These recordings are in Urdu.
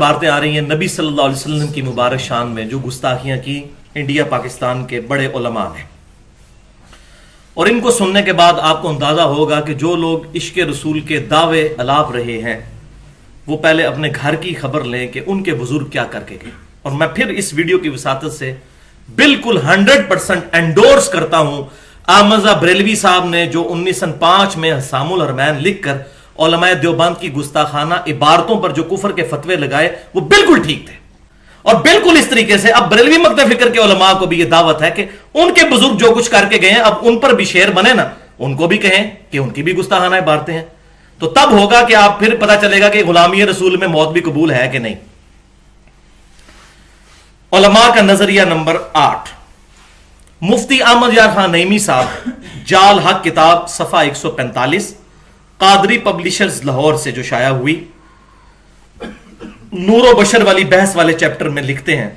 باتیں آ رہی ہیں نبی صلی اللہ علیہ وسلم کی مبارک شان میں جو گستاخیاں کی انڈیا پاکستان کے بڑے علماء نے، اور ان کو سننے کے بعد آپ کو اندازہ ہوگا کہ جو لوگ عشق رسول کے دعوے الاپ رہے ہیں وہ پہلے اپنے گھر کی خبر لیں کہ ان کے بزرگ کیا کر کے گئے. اور میں پھر اس ویڈیو کی وساطت سے بالکل 100% انڈورس کرتا ہوں احمد رضا بریلوی صاحب نے جو 1905 میں حسام الحرمین لکھ کر علماء دیوبند کی گستاخانہ عبارتوں پر جو کفر کے فتوے لگائے وہ بالکل ٹھیک تھے. اور بالکل اس طریقے سے اب بریلوی مکتب فکر کے علماء کو بھی یہ دعوت ہے کہ ان کے بزرگ جو کچھ کر کے گئے ہیں اب ان پر بھی شعر بنے نا، ان کو بھی کہیں کہ ان کی بھی گستاخانہ عبارتیں ہیں. تو تب ہوگا کہ آپ پھر پتہ چلے گا کہ غلامی رسول میں موت بھی قبول ہے کہ نہیں. علماء کا نظریہ نمبر 8، مفتی احمد یار خان نعیمی صاحب، جال حق کتاب صفحہ 145، قادری پبلشرز لاہور سے جو شائع ہوئی، نور و بشر والی بحث والے چیپٹر میں لکھتے ہیں،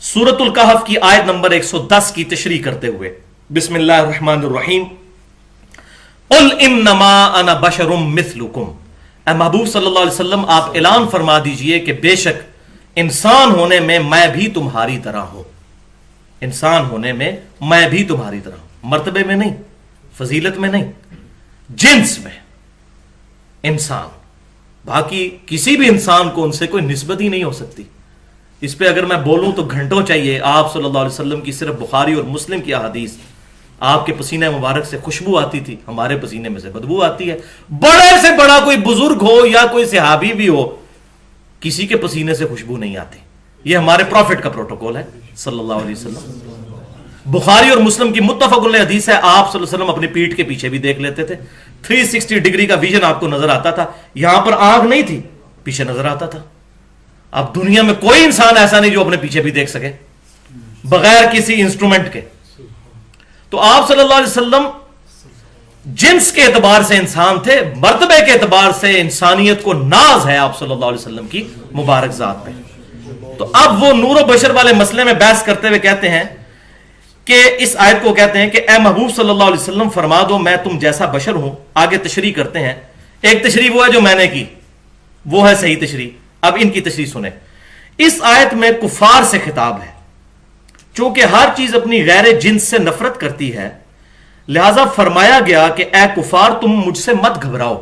سورۃ الکہف کی آیت نمبر 110 کی تشریح کرتے ہوئے، بسم اللہ الرحمن الرحیم، قل انما انا بشر مثلکم، اے محبوب صلی اللہ علیہ وسلم آپ اعلان فرما دیجئے کہ بے شک انسان ہونے میں میں بھی تمہاری طرح ہوں. انسان ہونے میں میں بھی تمہاری طرح ہوں، مرتبے میں نہیں، فضیلت میں نہیں، جنس میں انسان. باقی کسی بھی انسان کو ان سے کوئی نسبت ہی نہیں ہو سکتی. اس پہ اگر میں بولوں تو گھنٹوں چاہیے. آپ صلی اللہ علیہ وسلم کی صرف بخاری اور مسلم کی احادیث، آپ کے پسینے مبارک سے خوشبو آتی تھی، ہمارے پسینے میں سے بدبو آتی ہے. بڑے سے بڑا کوئی بزرگ ہو یا کوئی صحابی بھی ہو، کسی کے پسینے سے خوشبو نہیں آتی. یہ ہمارے پروفٹ کا پروٹوکول ہے صلی اللہ علیہ وسلم. بخاری اور مسلم کی متفق علیہ حدیث ہے، آپ صلی اللہ علیہ وسلم اپنی پیٹھ کے پیچھے بھی دیکھ لیتے تھے. 360 ڈگری کا ویژن آپ کو نظر آتا تھا. یہاں پر آنکھ نہیں تھی، پیچھے نظر آتا تھا. اب دنیا میں کوئی انسان ایسا نہیں جو اپنے پیچھے بھی دیکھ سکے بغیر کسی انسٹرومنٹ کے. تو آپ صلی اللہ علیہ وسلم جنس کے اعتبار سے انسان تھے، مرتبے کے اعتبار سے انسانیت کو ناز ہے آپ صلی اللہ علیہ وسلم کی مبارک ذات پہ. تو اب وہ نور و بشر والے مسئلے میں بحث کرتے ہوئے کہتے ہیں کہ اس آیت کو کہتے ہیں کہ اے محبوب صلی اللہ علیہ وسلم فرما دو میں تم جیسا بشر ہوں. آگے تشریح کرتے ہیں. ایک تشریح وہ ہے جو میں نے کی، وہ ہے صحیح تشریح. اب ان کی تشریح سنیں. اس آیت میں کفار سے خطاب ہے. چونکہ ہر چیز اپنی غیر جنس سے نفرت کرتی ہے، لہذا فرمایا گیا کہ اے کفار تم مجھ سے مت گھبراؤ.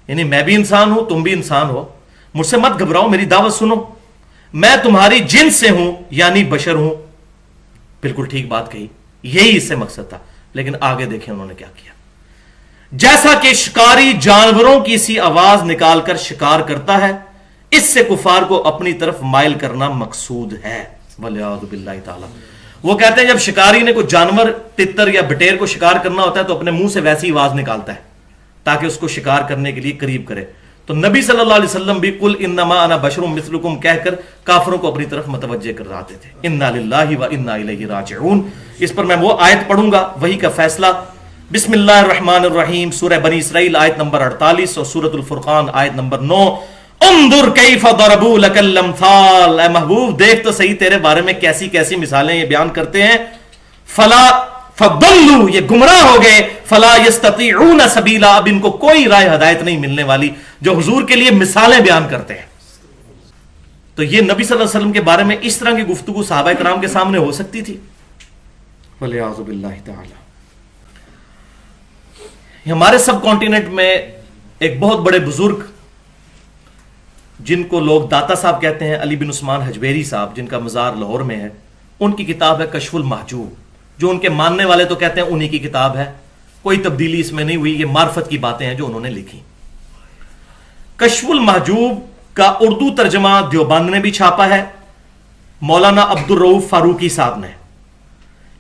یعنی میں بھی انسان ہوں، تم بھی انسان ہو، مجھ سے مت گھبراؤ، میری دعوت سنو. میں تمہاری جنس سے ہوں، یعنی بشر ہوں. بالکل ٹھیک بات کہی، یہی اس سے مقصد تھا. لیکن آگے دیکھیں انہوں نے کیا کیا. جیسا کہ شکاری جانوروں کی سی آواز نکال کر شکار کرتا ہے، اس سے کفار کو اپنی طرف مائل کرنا مقصود ہے. والعیاذ باللہ تعالی. وہ کہتے ہیں جب شکاری نے کوئی جانور، تتر یا بٹیر کو شکار کرنا ہوتا ہے تو اپنے منہ سے ویسی آواز نکالتا ہے تاکہ اس کو شکار کرنے کے لیے قریب کرے. تو نبی صلی اللہ علیہ وسلم بھی قل انما انا بشر مثلکم کہہ کر کافروں کو اپنی طرف متوجہ کر رہے تھے. انا للہ و انا الیہ راجعون. اس پر میں وہ آیت پڑھوں گا، وہی کا فیصلہ. بسم اللہ الرحمن الرحیم، سورہ بنی اسرائیل آیت نمبر 48 اور سورۃ الفرقان آیت نمبر 9. انظر کیف ضربوا لک الامثال، اے محبوب دیکھ تو صحیح تیرے بارے میں کیسی کیسی مثالیں یہ بیان کرتے ہیں. فلا فضلوا، یہ گمراہ ہو گئے. فلا یستطیعون سبیلا، اب ان کو کوئی راہ ہدایت نہیں ملنے والی جو حضور کے لیے مثالیں بیان کرتے ہیں. تو یہ نبی صلی اللہ علیہ وسلم کے بارے میں اس طرح کی گفتگو صحابہ کرام کے سامنے ہو سکتی تھی؟ والعیاذ باللہ تعالی. ہمارے سب کانٹیننٹ میں ایک بہت بڑے بزرگ جن کو لوگ داتا صاحب کہتے ہیں، علی بن عثمان حجویری صاحب، جن کا مزار لاہور میں ہے، ان کی کتاب ہے کشف المحجوب، جو ان کے ماننے والے تو کہتے ہیں انہی کی کتاب ہے، کوئی تبدیلی اس میں نہیں ہوئی. یہ معرفت کی باتیں ہیں جو انہوں نے لکھی. کشف المحجوب کا اردو ترجمہ دیوبند نے بھی چھاپا ہے، مولانا عبدالرؤوف فاروقی صاحب نے.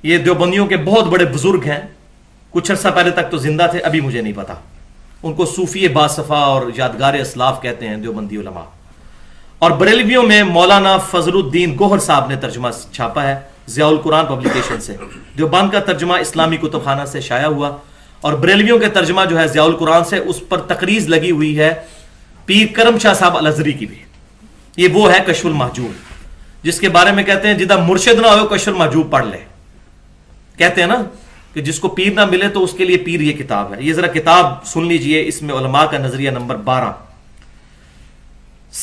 یہ دیوبندیوں کے بہت بڑے بزرگ ہیں، کچھ عرصہ پہلے تک تو زندہ تھے، ابھی مجھے نہیں پتا. ان کو صوفی باصفا اور یادگار اسلاف کہتے ہیں دیوبندی علماء. اور بریلویوں میں مولانا فضل الدین گوہر صاحب نے ترجمہ چھاپا ہے ضیاء القرآن پبلیکیشن سے. دیوبند کا ترجمہ اسلامی کتب خانہ سے شائع ہوا، اور بریلویوں کے ترجمہ جو ہے ضیاء القرآن سے، اس پر تقریض لگی ہوئی ہے پیر کرم شاہ صاحب الازہری کی بھی. یہ وہ ہے کشف المحجوب، جس کے بارے میں کہتے ہیں جدہ مرشد نہ ہو کشف المحجوب پڑھ لے. کہتے ہیں نا کہ جس کو پیر نہ ملے تو اس کے لیے پیر یہ کتاب ہے. یہ ذرا کتاب سن لیجئے، اس میں علماء کا نظریہ نمبر 12.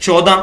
14।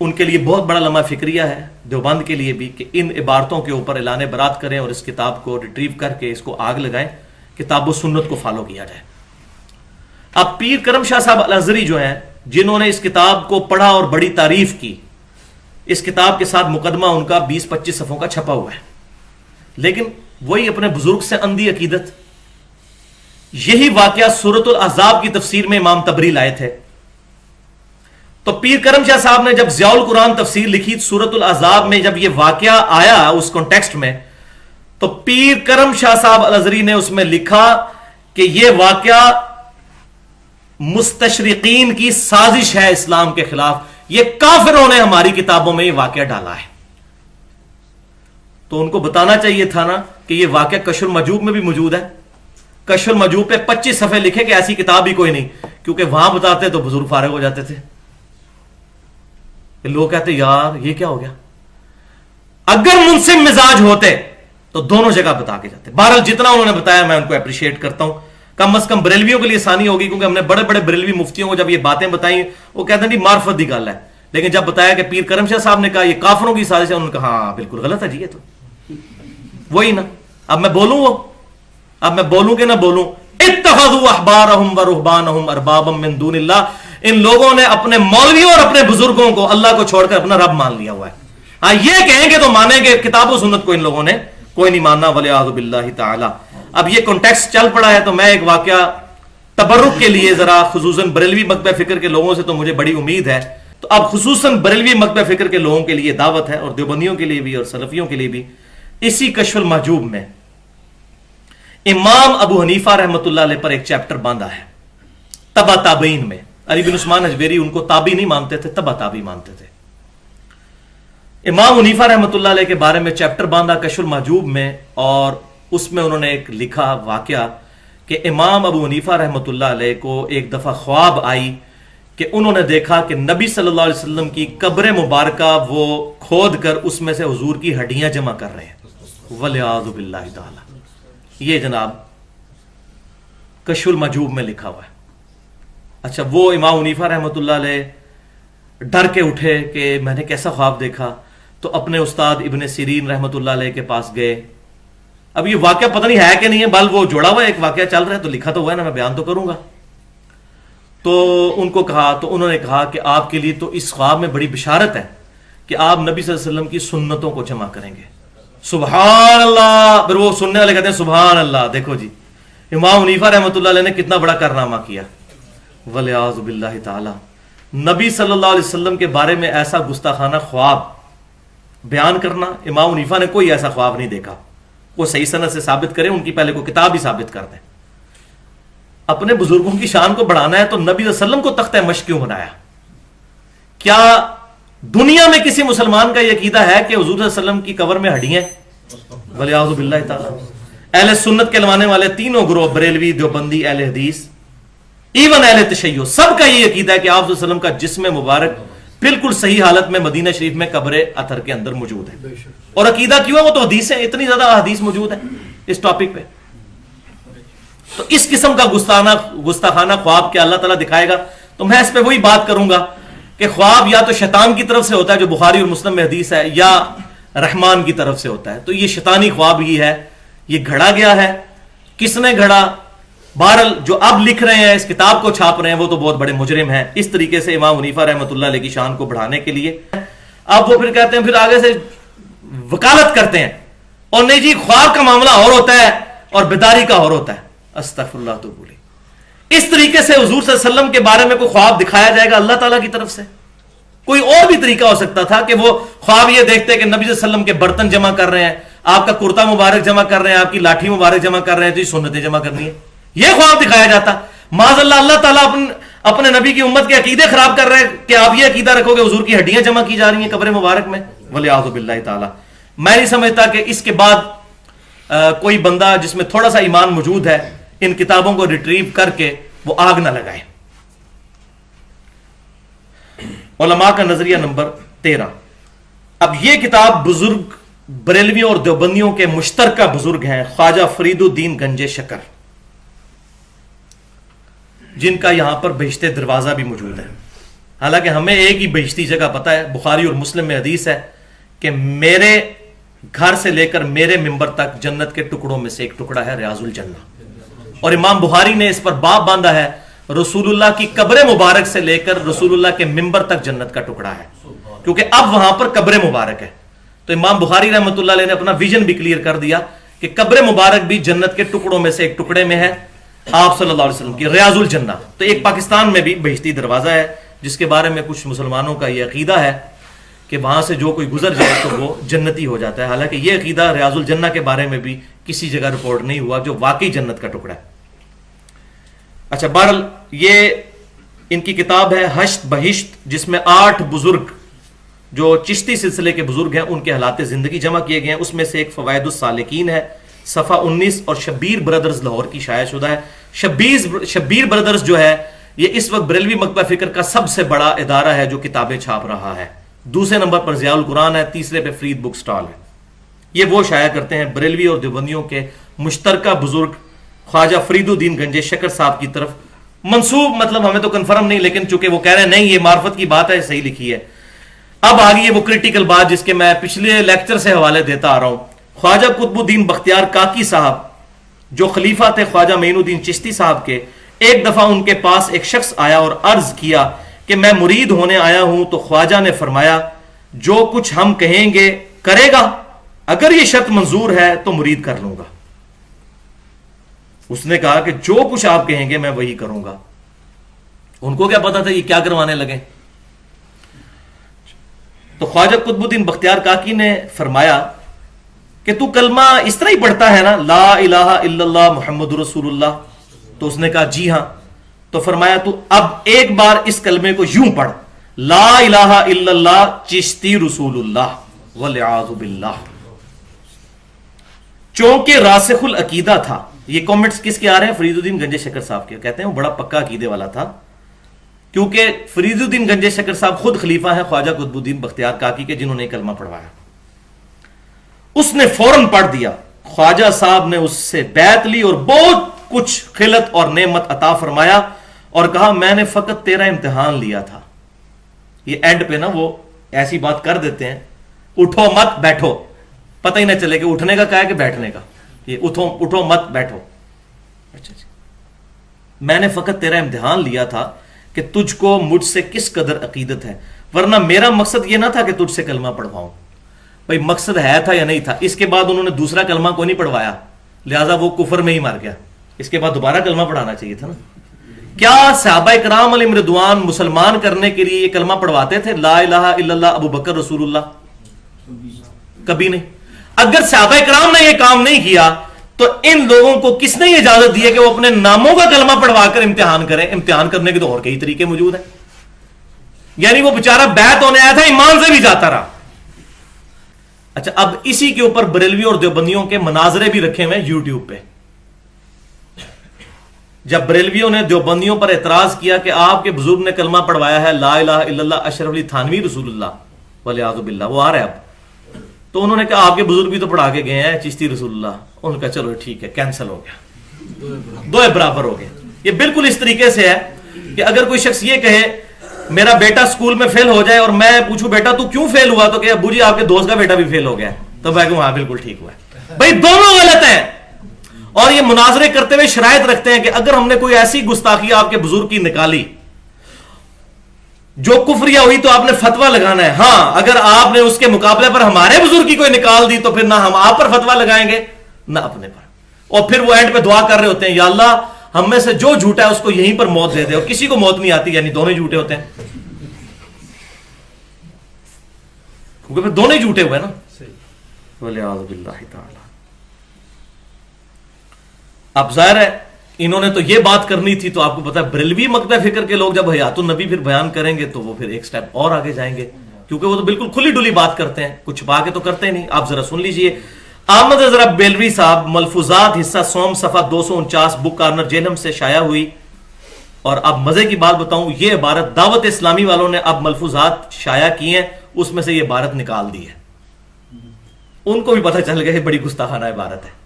ان کے لیے بہت بڑا لمحہ فکریہ ہے، دیوبند کے لیے بھی، کہ ان عبارتوں کے اوپر اعلان برات کریں اور اس کتاب کو ریٹریو کر کے اس کو آگ لگائیں، کتاب و سنت کو فالو کیا جائے۔ اب پیر کرم شاہ صاحب الازہری جو ہیں، جنہوں نے اس کتاب کو پڑھا اور بڑی تعریف کی، اس کتاب کے ساتھ مقدمہ ان کا 20-25 صفحوں کا چھپا ہوا ہے، لیکن وہی اپنے بزرگ سے اندھی عقیدت۔ یہی واقعہ سورۃ الاحزاب کی تفسیر میں امام طبری لائے تھے۔ تو پیر کرم شاہ صاحب نے جب ضیاء القرآن تفسیر لکھی سورۃ الاحزاب میں، جب یہ واقعہ آیا اس کانٹیکسٹ میں، تو پیر کرم شاہ صاحب الازہری نے اس میں لکھا کہ یہ واقعہ مستشرقین کی سازش ہے اسلام کے خلاف، یہ کافروں نے ہماری کتابوں میں یہ واقعہ ڈالا ہے۔ تو ان کو بتانا چاہیے تھا نا کہ یہ واقعہ کشف المحجوب میں بھی موجود ہے۔ کشف المحجوب پہ 25 صفحے لکھے کہ ایسی کتاب ہی کوئی نہیں، کیونکہ وہاں بتاتے تو بزرگ فارغ ہو جاتے تھے۔ لوگ کہتے یار یہ کیا ہو گیا، اگر منصف مزاج ہوتے تو دونوں جگہ بتا کے جاتے۔ بہرحال جتنا انہوں نے بتایا میں ان کو اپریشیٹ کرتا ہوں، کم از کم بریلویوں کے لیے آسانی ہوگی، کیونکہ ہم نے بڑے بڑے بریلوی مفتیوں کو جب یہ باتیں بتائیں وہ کہتے ہیں جی معرفت دی گل ہے، لیکن جب بتایا کہ پیر کرم شاہ صاحب نے کہا یہ کافروں کی سازش ہے، انہوں نے کہا ہاں بالکل غلط ہے جی، یہ تو وہی نا۔ اب میں بولوں کہ نہ بولوں، اتخذوا احبارهم ورهبانهم اربابا من دون اللہ، ان لوگوں نے اپنے مولویوں اور اپنے بزرگوں کو اللہ کو چھوڑ کر اپنا رب مان لیا ہوا ہے۔ ہاں یہ کہیں گے تو مانیں گے، کتاب و سنت کو ان لوگوں نے کوئی نہیں ماننا، ولیعوذ باللہ تعالی۔ اب یہ کانٹیکسٹ چل پڑا ہے تو میں ایک واقعہ تبرک کے لیے ذرا خصوصاً بریلوی مکتبہ فکر کے لوگوں سے تو مجھے بڑی امید ہے، تو اب خصوصاً بریلوی مکتبہ فکر کے لوگوں کے لیے دعوت ہے، اور دیوبندیوں کے لیے بھی اور سلفیوں کے لیے بھی۔ اسی کشف المحجوب میں امام ابو حنیفہ رحمۃ اللہ علیہ پر ایک چیپٹر باندھا ہے، تبع تابعین میں۔ علی بن عثمان اجبیری ان کو تابعی نہیں مانتے تھے، تبع تابعی مانتے تھے۔ امام حنیفہ رحمۃ اللہ علیہ کے بارے میں چیپٹر باندھا کشف المحجوب میں، اور اس میں انہوں نے ایک لکھا واقعہ کہ امام ابو حنیفہ رحمۃ اللہ علیہ کو ایک دفعہ خواب آئی کہ انہوں نے دیکھا کہ نبی صلی اللہ علیہ وسلم کی قبر مبارکہ وہ کھود کر اس میں سے حضور کی ہڈیاں جمع کر رہے ہیں، ولیعوذ باللہ تعالی۔ یہ جناب کشف المحجوب میں لکھا ہوا ہے۔ اچھا، وہ امام حنیفہ رحمۃ اللہ علیہ ڈر کے اٹھے کہ میں نے کیسا خواب دیکھا، تو اپنے استاد ابن سیرین رحمۃ اللہ علیہ کے پاس گئے۔ اب یہ واقعہ پتہ نہیں ہے کہ نہیں ہے، بل وہ جوڑا ہوا ہے، ایک واقعہ چل رہا ہے تو لکھا تو ہوا ہے نا، میں بیان تو کروں گا۔ تو ان کو کہا، تو انہوں نے کہا کہ آپ کے لیے تو اس خواب میں بڑی بشارت ہے کہ آپ نبی صلی اللہ علیہ وسلم کی سنتوں کو جمع کریں گے۔ سبحان اللہ۔ پھر وہ سننے والے کہتے ہیں سبحان اللہ، دیکھو جی امام حنیفہ رحمۃ اللہ علیہ نے کتنا بڑا کارنامہ کیا، ولیعوذ باللہ تعالی۔ نبی صلی اللہ علیہ وسلم کے بارے میں ایسا گستاخانہ خواب بیان کرنا، امام حنیفہ نے کوئی ایسا خواب نہیں دیکھا۔ وہ صحیح سند سے ثابت کریں، ان کی پہلے کو کتاب ہی ثابت کر دیں۔ اپنے بزرگوں کی شان کو بڑھانا ہے تو نبی صلی اللہ علیہ وسلم کو تختہ مشق کیوں بنایا؟ کیا دنیا میں کسی مسلمان کا یہ عقیدہ ہے کہ حضور صلی اللہ علیہ وسلم کی قبر میں ہڈیاں ہیں؟ ولیعوذ باللہ تعالی۔ اہل سنت کے لوانے والے تینوں گروہ، بریلوی، دیوبندی، اہل حدیث، ایون اہل تشیع، سب کا یہ عقیدہ ہے کہ آپ صلی اللہ علیہ وسلم کا جسم مبارک بالکل صحیح حالت میں مدینہ شریف میں قبر اطہر کے اندر موجود ہے۔ اور عقیدہ کیوں ہے؟ وہ تو حدیث ہے، اتنی زیادہ حدیث موجود ہے اس ٹاپک پہ۔ تو اس قسم کا گستاخانہ خواب کیا اللہ تعالیٰ دکھائے گا؟ تو میں اس پہ وہی بات کروں گا کہ خواب یا تو شیطان کی طرف سے ہوتا ہے جو بخاری اور مسلم میں حدیث ہے، یا رحمان کی طرف سے ہوتا ہے۔ تو یہ شیطانی خواب ہی ہے، یہ گھڑا گیا ہے۔ کس نے گھڑا؟ بہرحال جو اب لکھ رہے ہیں، اس کتاب کو چھاپ رہے ہیں، وہ تو بہت بڑے مجرم ہیں، اس طریقے سے امام حنیفہ رحمۃ اللہ علیہ کی شان کو بڑھانے کے لیے۔ اب وہ پھر کہتے ہیں، پھر آگے سے وکالت کرتے ہیں، اور نہیں جی خواب کا معاملہ اور ہوتا ہے اور بیداری کا اور ہوتا ہے۔ استغفر اللہ تو بولی۔ اس طریقے سے حضور صلی اللہ علیہ وسلم کے بارے میں کوئی خواب دکھایا جائے گا اللہ تعالیٰ کی طرف سے؟ کوئی اور بھی طریقہ ہو سکتا تھا کہ وہ خواب یہ دیکھتے کہ نبی صلی اللہ علیہ وسلم کے برتن جمع کر رہے ہیں، آپ کا کرتا مبارک جمع کر رہے ہیں، آپ کی لاٹھی مبارک جمع کر رہے ہیں، تو یہ سنتیں جمع کرنی ہے، یہ خواب دکھایا جاتا؟ معاذ اللہ، اللہ تعالیٰ اپنے نبی کی امت کے عقیدے خراب کر رہے ہیں کہ آپ یہ عقیدہ رکھو کہ حضور کی ہڈیاں جمع کی جا رہی ہیں قبر مبارک میں، ولیعوذ باللہ تعالی۔ میں نہیں سمجھتا کہ اس کے بعد کوئی بندہ جس میں تھوڑا سا ایمان موجود ہے ان کتابوں کو ریٹریو کر کے وہ آگ نہ لگائے۔ علماء کا نظریہ نمبر 13۔ اب یہ کتاب بزرگ بریلویوں اور دیوبندیوں کے مشترکہ بزرگ ہیں، خواجہ فرید الدین گنج شکر، جن کا یہاں پر بہشت دروازہ بھی موجود ہے۔ حالانکہ ہمیں ایک ہی بہشتی جگہ پتہ ہے، بخاری اور مسلم میں حدیث ہے کہ میرے گھر سے لے کر میرے ممبر تک جنت کے ٹکڑوں میں سے ایک ٹکڑا ہے ریاض الجنہ، اور امام بخاری نے اس پر باب باندھا ہے رسول اللہ کی قبر مبارک سے لے کر رسول اللہ کے ممبر تک جنت کا ٹکڑا ہے، کیونکہ اب وہاں پر قبر مبارک ہے۔ تو امام بخاری رحمۃ اللہ علیہ نے اپنا ویژن بھی کلیئر کر دیا کہ قبر مبارک بھی جنت کے ٹکڑوں میں سے ایک ٹکڑے میں ہے آپ صلی اللہ علیہ وسلم کی ریاض الجنہ۔ تو ایک پاکستان میں بھی بہشتی دروازہ ہے جس کے بارے میں کچھ مسلمانوں کا یہ عقیدہ ہے کہ وہاں سے جو کوئی گزر جائے تو وہ جنتی ہو جاتا ہے، حالانکہ یہ عقیدہ ریاض الجنہ کے بارے میں بھی کسی جگہ رپورٹ نہیں ہوا جو واقعی جنت کا ٹکڑا ہے۔ اچھا، بہرحال یہ ان کی کتاب ہے حشت بہشت، جس میں 8 بزرگ جو چشتی سلسلے کے بزرگ ہیں ان کے حالات زندگی جمع کیے گئے ہیں۔ اس میں سے ایک فوائد السالکین ہے، صفحہ 19، اور شبیر برادرز لاہور کی شائع شدہ ہے۔ شبیر برادرز جو ہے یہ اس وقت بریلوی مکتبہ فکر کا سب سے بڑا ادارہ ہے جو کتابیں چھاپ رہا ہے۔ دوسرے نمبر پر ضیاء القرآن ہے، تیسرے پہ فرید بک سٹال ہے۔ یہ وہ شائع کرتے ہیں بریلوی اور دیوبندیوں کے مشترکہ بزرگ خواجہ فرید الدین گنج شکر صاحب کی طرف منسوب، مطلب ہمیں تو کنفرم نہیں، لیکن چونکہ وہ کہہ رہے ہیں نہیں یہ معرفت کی بات ہے، صحیح لکھی ہے۔ اب آگئی ہے وہ کرٹیکل بات جس کے میں پچھلے لیکچر سے حوالے دیتا آ رہا ہوں۔ خواجہ قطب الدین بختیار کاکی صاحب جو خلیفہ تھے خواجہ معین الدین چشتی صاحب کے، ایک دفعہ ان کے پاس ایک شخص آیا اور عرض کیا کہ میں مرید ہونے آیا ہوں، تو خواجہ نے فرمایا جو کچھ ہم کہیں گے کرے گا، اگر یہ شرط منظور ہے تو مرید کر لوں گا۔ اس نے کہا کہ جو کچھ آپ کہیں گے میں وہی کروں گا۔ ان کو کیا پتا تھا یہ کیا کروانے لگے؟ تو خواجہ قطب الدین بختیار کاکی نے فرمایا کہ تو کلمہ اس طرح ہی پڑھتا ہے نا، لا الہ الا اللہ محمد رسول اللہ؟ تو اس نے کہا جی ہاں۔ تو فرمایا تو اب ایک بار اس کلمے کو یوں پڑھ، لا الہ الا اللہ چشتی رسول اللہ والعیاذ باللہ۔ چونکہ راسخ العقیدہ تھا، یہ کامنٹس کس کے آ رہے ہیں؟ فرید الدین گنج شکر صاحب کے، کہتے ہیں وہ بڑا پکا عقیدے والا تھا، کیونکہ فرید الدین گنج شکر صاحب خود خلیفہ ہیں خواجہ قطب الدین بختیار کاکی کے جنہوں نے کلمہ پڑھوایا۔ اس نے فوراً پڑھ دیا، خواجہ صاحب نے اس سے بیعت لی اور بہت کچھ خلت اور نعمت عطا فرمایا اور کہا میں نے فقط تیرا امتحان لیا تھا۔ یہ اینڈ پہ نا وہ ایسی بات کر دیتے ہیں، اٹھو مت بیٹھو، پتہ ہی نہ چلے کہ اٹھنے کا کہا ہے کہ بیٹھنے کا، یہ اٹھو مت بیٹھو۔ اچھا جی، میں نے فقط تیرا امتحان لیا تھا کہ تجھ کو مجھ سے کس قدر عقیدت ہے، ورنہ میرا مقصد یہ نہ تھا کہ تجھ سے کلمہ پڑھواؤں۔ بھائی مقصد ہے تھا یا نہیں تھا؟ اس کے بعد انہوں نے دوسرا کلمہ کو نہیں پڑھوایا، لہذا وہ کفر میں ہی مر گیا۔ اس کے بعد دوبارہ کلمہ پڑھانا چاہیے تھا نا۔ کیا صحابہ کرام علیہم رضوان مسلمان کرنے کے لیے یہ کلمہ پڑھواتے تھے لا الہ الا اللہ ابو بکر رسول اللہ؟ کبھی نہیں۔ اگر صحابہ کرام نے یہ کام نہیں کیا تو ان لوگوں کو کس نے یہ اجازت دی ہے کہ وہ اپنے ناموں کا کلمہ پڑھوا کر امتحان کریں؟ امتحان کرنے کے تو اور کئی طریقے موجود ہیں۔ یعنی وہ بیچارہ بیعت ہونے آیا تھا، ایمان سے بھی جاتا رہا۔ اچھا، اب اسی کے اوپر بریلوی اور دیوبندیوں کے مناظرے بھی رکھے ہوئے یوٹیوب پہ۔ جب بریلویوں نے دیوبندیوں پر اعتراض کیا کہ آپ کے بزرگ نے کلمہ پڑھوایا ہے لا الہ الا اللہ اشرف علی تھانوی رسول اللہ والعیاذ باللہ، وہ آ رہا ہے اب، تو انہوں نے کہا آپ کے بزرگ بھی تو پڑھا کے گئے ہیں چشتی رسول اللہ۔ انہوں نے کہا چلو ٹھیک ہے، کینسل ہو گیا، دو برابر ہو گئے۔ یہ بالکل اس طریقے سے ہے کہ اگر کوئی شخص یہ کہے میرا بیٹا اسکول میں فیل ہو جائے اور میں پوچھوں بیٹا تو کیوں فیل ہوا، تو کہ ابو جی آپ کے دوست کا بیٹا بھی فیل ہو گیا، تو میں کہوں ہاں بالکل ٹھیک ہوا ہے۔ بھائی دونوں غلط ہیں، اور یہ مناظرے کرتے ہوئے شرائط رکھتے ہیں کہ اگر ہم نے کوئی ایسی گستاخی آپ کے بزرگ کی نکالی جو کفریہ ہوئی تو آپ نے فتویٰ لگانا ہے۔ ہاں اگر آپ نے اس کے مقابلے پر ہمارے بزرگ کی کوئی نکال دی تو پھر نہ ہم آپ پر فتویٰ لگائیں گے نہ اپنے پر، اور پھر وہ اینڈ پہ دعا کر رہے ہوتے ہیں یا اللہ ہم میں سے جو جھوٹا ہے اس کو یہیں پر موت دے دے، اور کسی کو موت نہیں آتی، یعنی دونوں جھوٹے ہوتے ہیں، کیونکہ پھر دونوں جھوٹے ہوئے نا۔ والعیاذ باللہ تعالی۔ اب ظاہر ہے انہوں نے تو یہ بات کرنی تھی، تو آپ کو پتا ہے بریلوی مکتبہ فکر کے لوگ جب حیات النبی پھر بیان کریں گے تو وہ پھر ایک سٹیپ اور آگے جائیں گے، کیونکہ وہ تو بالکل کھلی ڈلی بات کرتے ہیں، کچھ چھپا کے تو کرتے نہیں۔ آپ ذرا سن لیجئے، احمد رضا بیلوی صاحب ملفوظات حصہ سوم صفحہ 249 بک کارنر جیلم سے شائع ہوئی، اور اب مزے کی بات بتاؤں، یہ عبارت دعوت اسلامی والوں نے اب ملفوظات شائع کی ہیں، اس میں سے یہ عبارت نکال دی ہے، ان کو بھی پتہ چل گیا کہ بڑی گستاخانہ عبارت ہے،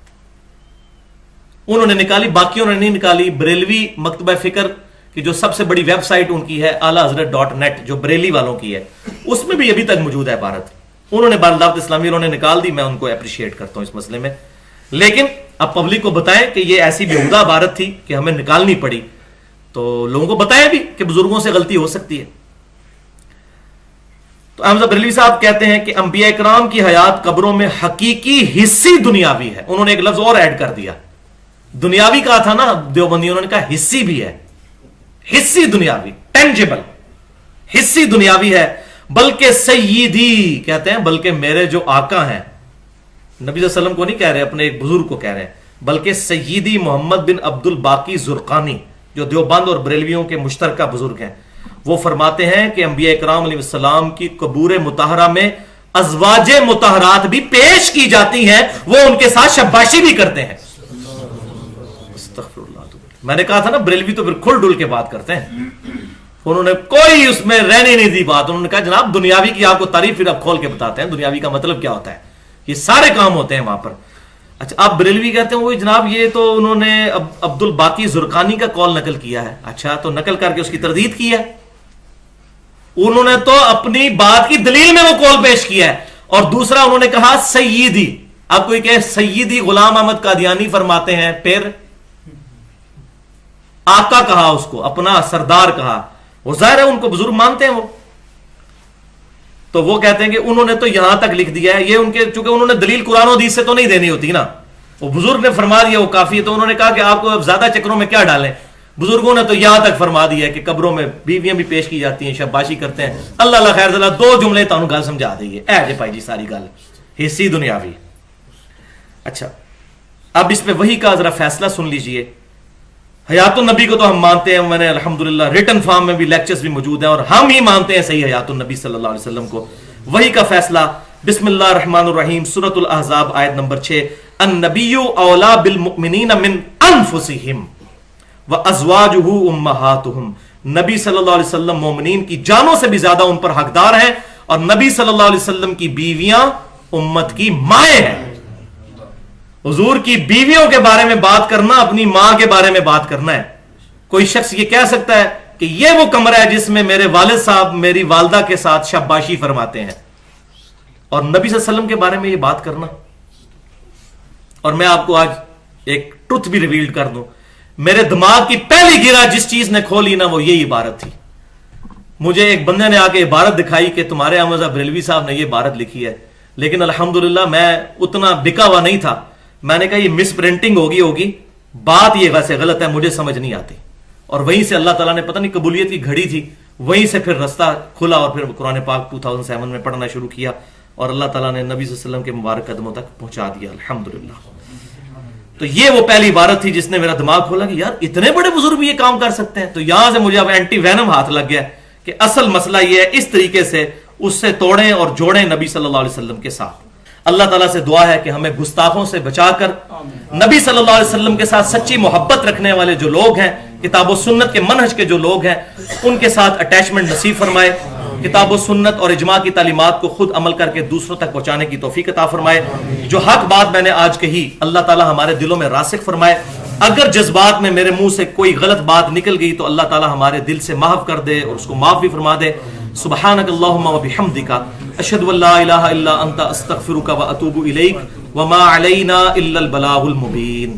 انہوں نے نکالی، باقیوں نے نہیں نکالی۔ بریلوی مکتبہ فکر کہ جو سب سے بڑی ویب سائٹ ان کی ہے اعلیحضرت.net جو بریلی والوں کی ہے، اس میں بھی ابھی تک موجود ہے عبارت. انہوں نے دعوت اسلامی انہوں نے نکال دی، میں ان کو اپریشیٹ کرتا ہوں اس مسئلے میں. لیکن اب پبلک کو بتائیں کہ یہ ایسی بیہودہ عبارت تھی کہ ہمیں نکالنی پڑی، تو لوگوں کو بتائیں بھی کہ بزرگوں سے غلطی ہو سکتی ہے. تو احمد بریلوی صاحب کہتے ہیں کہ انبیاء کرام کی حیات قبروں میں حقیقی حصی دنیاوی ہے. انہوں نے ایک لفظ اور ایڈ کر دیا، دنیاوی کہا تھا نا دیوبندی، انہوں نے کہا حصی بھی ہے، حصی دنیاوی، ٹینجیبل، حصی دنیاوی ہے. بلکہ سیدی کہتے ہیں، بلکہ میرے جو آقا ہیں، نبی صلی اللہ علیہ وسلم کو نہیں کہہ رہے، اپنے ایک بزرگ کو کہہ رہے ہیں، بلکہ سیدی محمد بن عبد الباقی زرقانی جو دیوبند اور بریلویوں کے مشترکہ بزرگ ہیں، وہ فرماتے ہیں کہ انبیاء کرام علیہ السلام کی قبور مطہرہ میں ازواج مطہرات بھی پیش کی جاتی ہیں، وہ ان کے ساتھ شباشی بھی کرتے ہیں. میں نے کہا تھا نا بریلوی تو پھر کھل ڈل کے بات کرتے ہیں. انہوں نے کوئی اس میں رہنے نہیں دی بات. انہوں نے کہا جناب دنیاوی کی آپ کو تعریف پھر اب کھول کے بتاتے ہیں دنیاوی کا مطلب کیا ہوتا ہے، یہ سارے کام ہوتے ہیں وہاں پر. اچھا آپ بریلوی کہتے ہیں وہ جناب یہ تو انہوں نے عبد الباقی زرقانی کا قول نقل کیا ہے. اچھا تو نقل کر کے اس کی تردید کی ہے، انہوں نے تو اپنی بات کی دلیل میں وہ قول پیش کیا ہے. اور دوسرا انہوں نے کہا سیدی، آپ کوئی کہے سیدی غلام احمد قادیانی فرماتے ہیں، پھر آقا کہا، اس کو اپنا سردار کہا. وہ ظاہر ہے ان کو بزرگ مانتے ہیں وہ، تو وہ کہتے ہیں کہ انہوں نے تو یہاں تک لکھ دیا ہے. یہ ان کے چونکہ انہوں نے دلیل قرآن و حدیث سے تو نہیں دینی ہوتی نا، وہ بزرگ نے فرما دیا وہ کافی ہے. تو انہوں نے کہا کہ آپ کو اب زیادہ چکروں میں کیا ڈالیں، بزرگوں نے تو یہاں تک فرما دیا ہے کہ قبروں میں بیویاں بھی پیش کی جاتی ہیں، شاباشی کرتے ہیں. اللہ اللہ خیر اللہ، دو جملے تو گل سمجھا دئیے اے جے بھائی جی، ساری گل حصی دنیاوی. اچھا اب اس پہ وہی کا ذرا فیصلہ سن لیجئے. حیات النبی کو تو ہم مانتے ہیں، میں نے الحمدللہ ریٹن فارم میں بھی لیکچرز بھی موجود ہیں، اور ہم ہی مانتے ہیں صحیح حیات النبی صلی اللہ علیہ وسلم کو. وہی کا فیصلہ بسم اللہ الرحمن الرحیم، سورۃ الاحزاب آیت نمبر 6، النبی اولا بالمؤمنین من انفسہم وازواجہ امہاتہم. نبی صلی اللہ علیہ وسلم مومنین کی جانوں سے بھی زیادہ ان پر حقدار ہیں، اور نبی صلی اللہ علیہ وسلم کی بیویاں امت کی مائیں ہیں. حضور کی بیویوں کے بارے میں بات کرنا اپنی ماں کے بارے میں بات کرنا ہے. کوئی شخص یہ کہہ سکتا ہے کہ یہ وہ کمرہ ہے جس میں میرے والد صاحب میری والدہ کے ساتھ شاباشی فرماتے ہیں، اور نبی صلی اللہ علیہ وسلم کے بارے میں یہ بات کرنا. اور میں آپ کو آج ایک ٹروتھ بھی ریویلڈ کر دوں، میرے دماغ کی پہلی گرا جس چیز نے کھولی نا وہ یہی عبارت تھی. مجھے ایک بندے نے آ کے عبارت دکھائی کہ تمہارے احمد بریلوی صاحب نے یہ عبارت لکھی ہے، لیکن الحمدللہ میں اتنا بکا ہوا نہیں تھا. میں نے کہا یہ مس پرنٹنگ ہوگی، بات یہ ویسے غلط ہے، مجھے سمجھ نہیں آتی. اور وہیں سے اللہ تعالیٰ نے پتہ نہیں قبولیت کی گھڑی تھی، وہیں سے پھر رستہ کھلا اور پھر قرآن پاک 2007 میں پڑھنا شروع کیا، اور اللہ تعالیٰ نے نبی صلی اللہ علیہ وسلم کے مبارک قدموں تک پہنچا دیا الحمدللہ. تو یہ وہ پہلی عبارت تھی جس نے میرا دماغ کھولا کہ یار اتنے بڑے بزرگ بھی یہ کام کر سکتے ہیں. تو یہاں سے مجھے اب اینٹی وینم ہاتھ لگ گیا کہ اصل مسئلہ یہ ہے، اس طریقے سے اس سے توڑیں اور جوڑیں نبی صلی اللہ علیہ وسلم کے ساتھ. اللہ تعالیٰ سے دعا ہے کہ ہمیں گستاخوں سے بچا کر نبی صلی اللہ علیہ وسلم کے ساتھ سچی محبت رکھنے والے جو لوگ ہیں، کتاب و سنت کے منہج کے جو لوگ ہیں، ان کے ساتھ اٹیچمنٹ نصیب فرمائے. کتاب و سنت اور اجماع کی تعلیمات کو خود عمل کر کے دوسروں تک پہنچانے کی توفیق عطا فرمائے. جو حق بات میں نے آج کہی اللہ تعالیٰ ہمارے دلوں میں راسخ فرمائے. اگر جذبات میں میرے منہ سے کوئی غلط بات نکل گئی تو اللہ تعالیٰ ہمارے دل سے محو کر دے اور اس کو معاف بھی فرما دے. سبحانک اللہم و بحمدک، اشہد ان لا الہ الا انت، استغفرک و اتوب الیک، وما علینا الا البلاغ المبین.